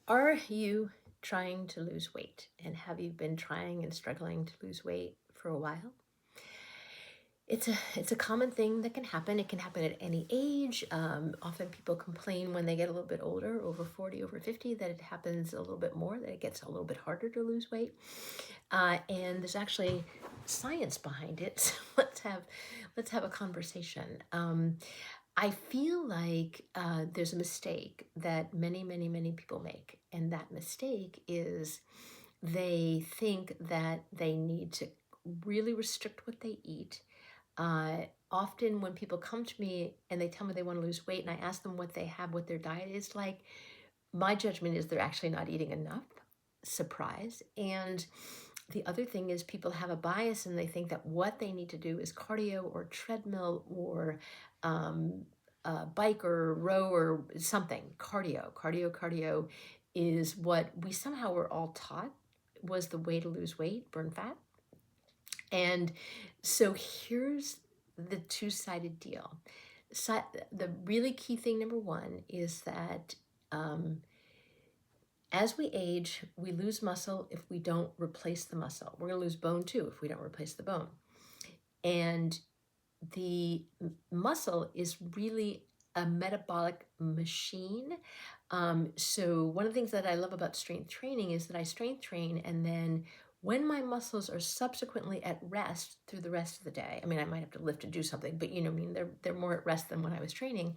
Are you trying to lose weight? And have you been trying and struggling to lose weight for a while? It's a common thing that can happen. It can happen at any age. Often people complain when they get a little bit older, over 40, over 50, that it happens a little bit more, that it gets a little bit harder to lose weight. And there's actually science behind it. So let's have a conversation. I feel like there's a mistake that many people make, and that mistake is they think that they need to really restrict what they eat. Often when people come to me and they tell me they want to lose weight, and I ask them what they have, what their diet is like, my judgment is they're actually not eating enough. Surprise. And the other thing is people have a bias and they think that what they need to do is cardio or treadmill or bike or row or something. Cardio is what we somehow were all taught was the way to lose weight, burn fat. And so here's the two-sided deal. So the really key thing, number one, is that as we age, we lose muscle if we don't replace the muscle. We're going to lose bone too if we don't replace the bone. And the muscle is really a metabolic machine. So one of the things that I love about strength training is that I strength train, and then when my muscles are subsequently at rest through the rest of the day, I mean, I might have to lift and do something, but they're more at rest than when I was training.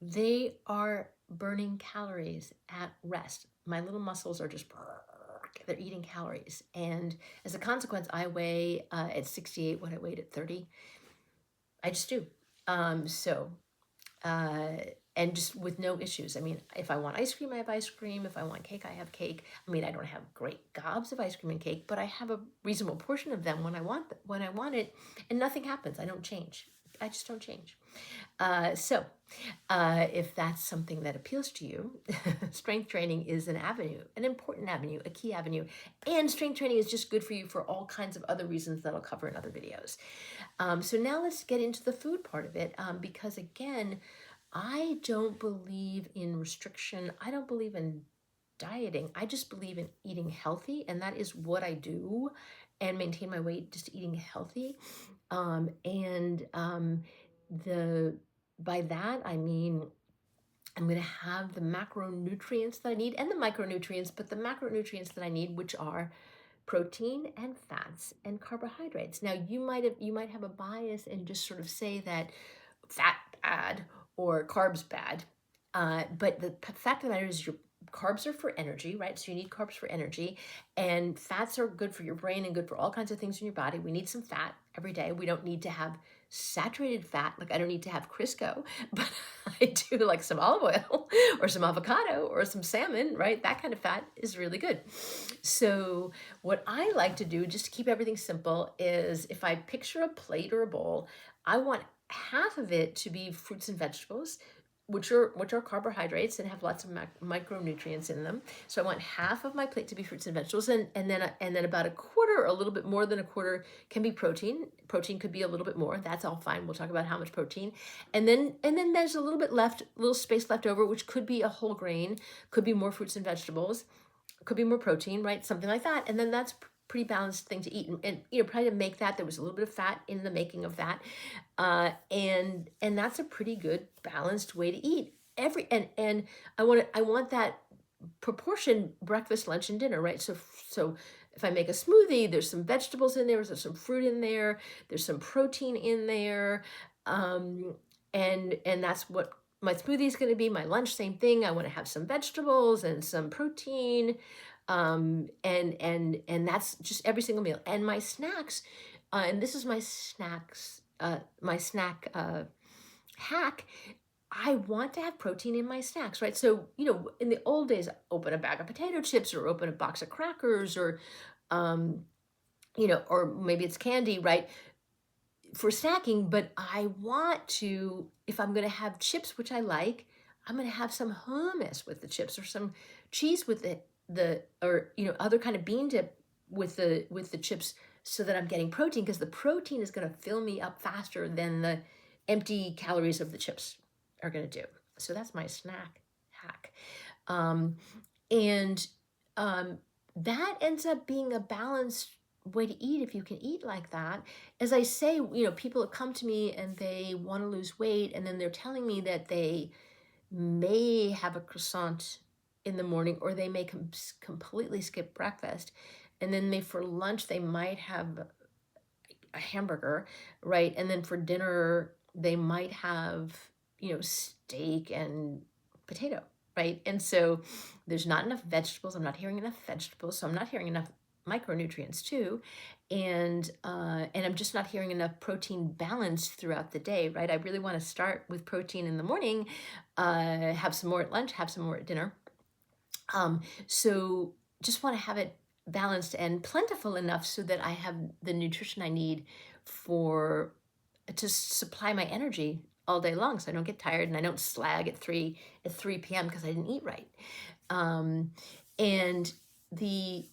They are burning calories at rest. My little muscles are just, they're eating calories. And as a consequence, I weigh at 68 what I weighed at 30. I just do. And just with no issues. I mean, if I want ice cream, I have ice cream. If I want cake, I have cake. I mean, I don't have great gobs of ice cream and cake, but I have a reasonable portion of them when I want it, and nothing happens. I don't change. I just don't change. If that's something that appeals to you, strength training is an avenue, an important avenue, a key avenue. And strength training is just good for you for all kinds of other reasons that I'll cover in other videos. So now let's get into the food part of it, because again, I don't believe in restriction. I don't believe in dieting. I just believe in eating healthy, and that is what I do, and maintain my weight just eating healthy. By that I mean I'm going to have the macronutrients that I need and the micronutrients, but the macronutrients that I need, which are protein and fats and carbohydrates. Now you might have a bias and just sort of say that fat bad or carbs bad. But the fact of the matter is your carbs are for energy, right? So you need carbs for energy, and fats are good for your brain and good for all kinds of things in your body. We need some fat every day. We don't need to have saturated fat. Like I don't need to have Crisco, but I do like some olive oil or some avocado or some salmon, right? That kind of fat is really good. So what I like to do, just to keep everything simple, is if I picture a plate or a bowl, I want half of it to be fruits and vegetables, which are carbohydrates and have lots of micronutrients in them. So I want half of my plate to be fruits and vegetables, and then about a quarter, or a little bit more than a quarter, can be protein. Protein could be a little bit more. That's all fine. We'll talk about how much protein, and then there's a little bit left, a little space left over, which could be a whole grain, could be more fruits and vegetables, could be more protein, right? Something like that, and then that's pretty balanced thing to eat. And probably to make that, there was a little bit of fat in the making of that, and that's a pretty good balanced way to eat. And I want that proportion: breakfast, lunch, and dinner, right? So if I make a smoothie, there's some vegetables in there, there's some fruit in there, there's some protein in there, and that's what my smoothie is going to be. My lunch, same thing. I want to have some vegetables and some protein, and that's just every single meal. And my snacks, and this is my snack hack. I want to have protein in my snacks, right? So, in the old days, open a bag of potato chips or open a box of crackers, or, or maybe it's candy, right, for snacking. But I want to, if I'm going to have chips, which I like, I'm going to have some hummus with the chips, or some cheese with or other kind of bean dip with the chips, so that I'm getting protein, because the protein is going to fill me up faster than the empty calories of the chips are going to do. So that's my snack hack. Um, and that ends up being a balanced way to eat if you can eat like that. As I say, people come to me and they want to lose weight, and then they're telling me that they may have a croissant in the morning, or they may completely skip breakfast, and then for lunch they might have a hamburger, right? And then for dinner, they might have, steak and potato, right? And so there's not enough vegetables. I'm not hearing enough vegetables. So I'm not hearing enough micronutrients too. And I'm just not hearing enough protein balance throughout the day, right? I really want to start with protein in the morning, have some more at lunch, have some more at dinner. So just want to have it balanced and plentiful enough so that I have the nutrition I need for to supply my energy all day long, so I don't get tired and I don't slag at 3 p.m. because I didn't eat right. And the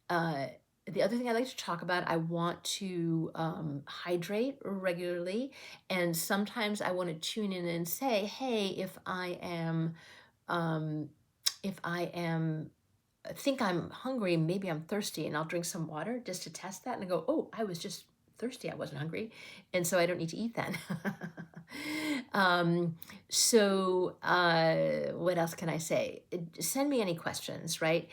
uh, the other thing I like to talk about, I want to hydrate regularly, and sometimes I want to tune in and say, hey, um, if I am think I'm hungry, maybe I'm thirsty, and I'll drink some water just to test that, and I go, oh, I was just thirsty, I wasn't hungry, and so I don't need to eat then. um, what else can I say? Send me any questions, right?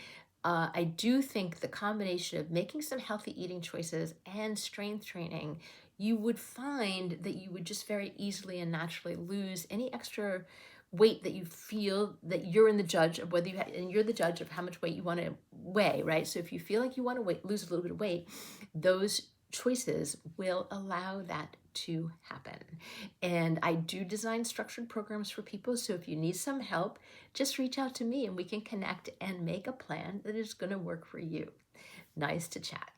I do think the combination of making some healthy eating choices and strength training, you would find that you would just very easily and naturally lose any extra weight that you feel that you're in the judge of whether and you're the judge of how much weight you want to weigh, right? So if you feel like you want to lose a little bit of weight, those choices will allow that to happen. And I do design structured programs for people. So if you need some help, just reach out to me and we can connect and make a plan that is going to work for you. Nice to chat.